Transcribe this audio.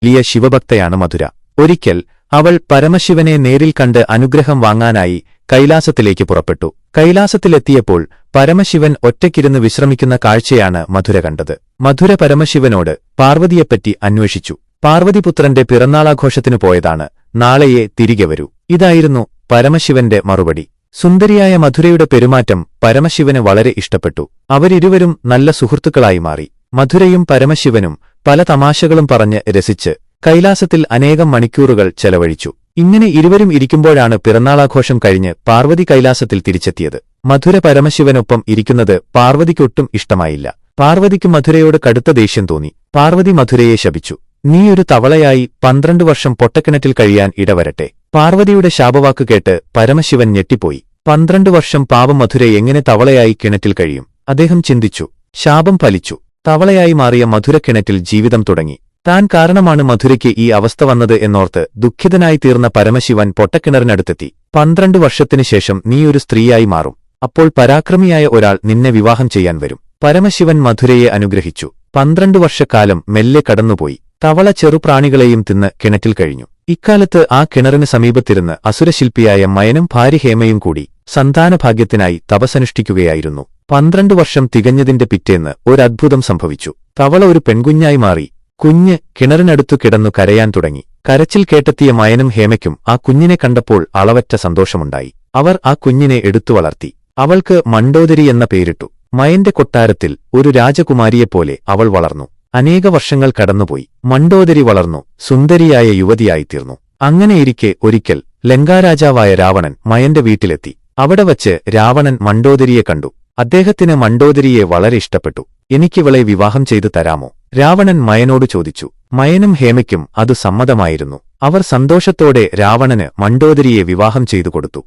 വലിയ ശിവഭക്തയാണ് മധുര. ഒരിക്കൽ അവൾ പരമശിവനെ നേരിൽ കണ്ട് അനുഗ്രഹം വാങ്ങാനായി കൈലാസത്തിലേക്ക് പുറപ്പെട്ടു. കൈലാസത്തിലെത്തിയപ്പോൾ പരമശിവൻ ഒറ്റയ്ക്കിരുന്ന് വിശ്രമിക്കുന്ന കാഴ്ചയാണ് മധുര കണ്ടത്. മധുര പരമശിവനോട് പാർവതിയെപ്പറ്റി അന്വേഷിച്ചു. പാർവതിപുത്രന്റെ പിറന്നാളാഘോഷത്തിനു പോയതാണ്, നാളെയേ തിരികെ വരൂ. ഇതായിരുന്നു പരമശിവന്റെ മറുപടി. സുന്ദരിയായ മധുരയുടെ പെരുമാറ്റം പരമശിവന് വളരെ ഇഷ്ടപ്പെട്ടു. അവരിരുവരും നല്ല സുഹൃത്തുക്കളായി മാറി. മധുരയും പരമശിവനും പല തമാശകളും പറഞ്ഞ് രസിച്ച് കൈലാസത്തിൽ അനേകം മണിക്കൂറുകൾ ചെലവഴിച്ചു. ഇങ്ങനെ ഇരുവരും ഇരിക്കുമ്പോഴാണ് പിറന്നാളാഘോഷം കഴിഞ്ഞ് പാർവതി കൈലാസത്തിൽ തിരിച്ചെത്തിയത്. മധുര പരമശിവനൊപ്പം ഇരിക്കുന്നത് പാർവതിക്കൊട്ടും ഇഷ്ടമായില്ല. പാർവതിക്ക് മധുരയോട് കടുത്ത ദേഷ്യം തോന്നി. പാർവതി മധുരയെ ശപിച്ചു. നീയൊരു തവളയായി 12 വർഷം പൊട്ടക്കിണറ്റിൽ കഴിയാൻ ഇടവരട്ടെ. പാർവതിയുടെ ശാപവാക്ക് കേട്ട് പരമശിവൻ ഞെട്ടിപ്പോയി. 12 വർഷം പാവം മധുര എങ്ങനെ തവളയായി കിണറ്റിൽ കഴിയും? അദ്ദേഹം ചിന്തിച്ചു. ശാപം ഫലിച്ചു. തവളയായി മാറിയ മധുര കിണറ്റിൽ ജീവിതം തുടങ്ങി. താൻ കാരണമാണ് മധുരയ്ക്ക് ഈ അവസ്ഥ വന്നത് എന്നോർത്ത് ദുഃഖിതനായി തീർന്ന പരമശിവൻ പൊട്ടക്കിണറിനടുത്തെത്തി. 12 വർഷത്തിനു ശേഷം നീ ഒരു സ്ത്രീയായി മാറും. അപ്പോൾ പരാക്രമിയായ ഒരാൾ നിന്നെ വിവാഹം ചെയ്യാൻ വരും. പരമശിവൻ മധുരയെ അനുഗ്രഹിച്ചു. 12 വർഷക്കാലം മെല്ലെ കടന്നുപോയി. തവള ചെറുപ്രാണികളെയും തിന്ന് കിണറ്റിൽ കഴിഞ്ഞു. ഇക്കാലത്ത് ആ കിണറിന് സമീപത്തിരുന്ന് അസുരശില്പിയായ മയനും ഭാര്യ ഹേമയും കൂടി സന്താനഭാഗ്യത്തിനായി തപസ്സനുഷ്ഠിക്കുകയായിരുന്നു. 12 വർഷം തികഞ്ഞതിന്റെ പിറ്റേന്ന് ഒരദ്ഭുതം സംഭവിച്ചു. തവള ഒരു പെൺകുഞ്ഞായി മാറി. കുഞ്ഞ് കിണറിനടുത്തു കിടന്നു കരയാൻ തുടങ്ങി. കരച്ചിൽ കേട്ടെത്തിയ മയനും ഹേമയ്ക്കും ആ കുഞ്ഞിനെ കണ്ടപ്പോൾ അളവറ്റ സന്തോഷമുണ്ടായി. അവർ ആ കുഞ്ഞിനെ എടുത്തു വളർത്തി. അവൾക്ക് മണ്ഡോദരി എന്ന പേരിട്ടു. മയന്റെ കൊട്ടാരത്തിൽ ഒരു രാജകുമാരിയെപ്പോലെ അവൾ വളർന്നു. അനേക വർഷങ്ങൾ കടന്നുപോയി. മണ്ഡോദരി വളർന്നു സുന്ദരിയായ യുവതിയായിത്തീർന്നു. അങ്ങനെയിരിക്കെ ഒരിക്കൽ ലങ്കാരാജാവായ രാവണൻ മയന്റെ വീട്ടിലെത്തി. അവിടെ വച്ച് രാവണൻ മണ്ഡോദരിയെ കണ്ടു. അദ്ദേഹത്തിന് മണ്ഡോദരിയെ വളരെ ഇഷ്ടപ്പെട്ടു. എനിക്കിവളെ വിവാഹം ചെയ്തു തരാമോ? രാവണൻ മയനോട് ചോദിച്ചു. മയനും ഹേമയ്ക്കും അതു സമ്മതമായിരുന്നു. അവർ സന്തോഷത്തോടെ രാവണന് മണ്ഡോദരിയെ വിവാഹം ചെയ്തു കൊടുത്തു.